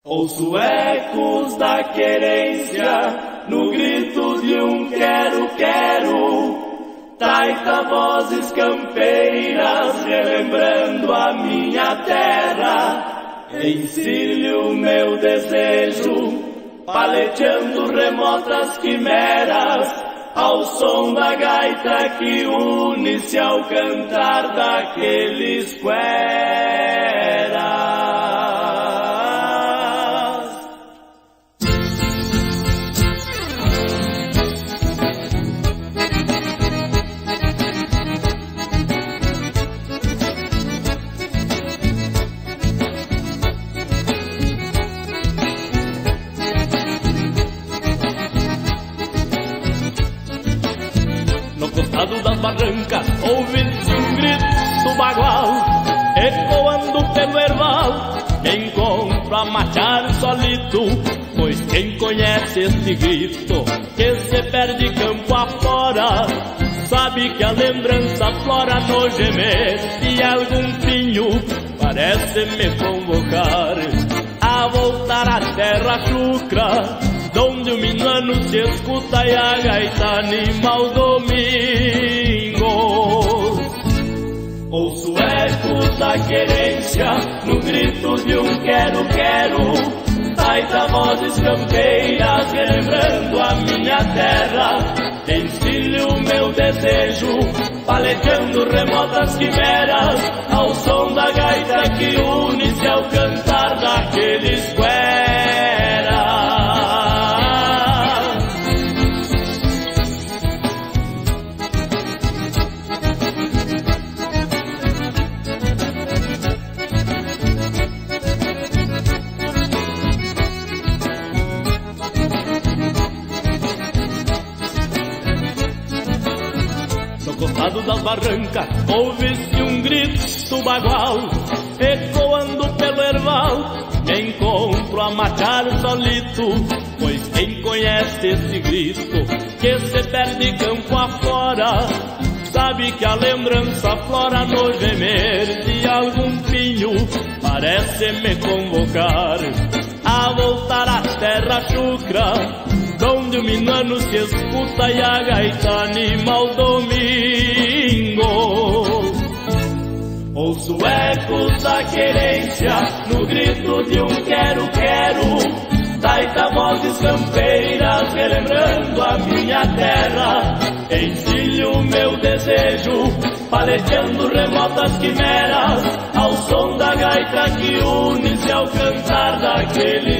Ouço ecos da querência no grito de um quero, quero. Taita vozes campeiras relembrando a minha terra. Encilho meu desejo, paleteando remotas quimeras, ao som da gaita que une-se ao cantar daqueles cueras. No costado das barrancas ouve-se um grito bagual, ecoando pelo erval. Me encontro a marchar solito, pois quem conhece este grito, que se perde campo afora, sabe que a lembrança flora no gemer de algum pinho. Parece me convocar a voltar à terra chucra, donde o minuano se escuta e a gaita anima o domingo. Ouço ecos da querência no grito de um quero, quero. Taita vozes campeiras relembrando a minha terra. Encilho meu desejo, paleteando remotas quimeras, ao som da gaita que une-se ao cantar daqueles cueras. No costado das barrancas ouve-se um grito bagual, ecoando pelo erval. Me encontro a marchar solito, pois quem conhece esse grito, que se perde campo afora, sabe que a lembrança flora no gemer de algum pinho. Parece me convocar a voltar à terra chucra, donde o minuano se escuta e a gaita anima o domingo. Ouço ecos da querência no grito de um quero, quero. Taita vozes campeiras relembrando a minha terra. Encilho meu desejo, paleteando remotas quimeras, ao som da gaita que une-se ao cantar daquele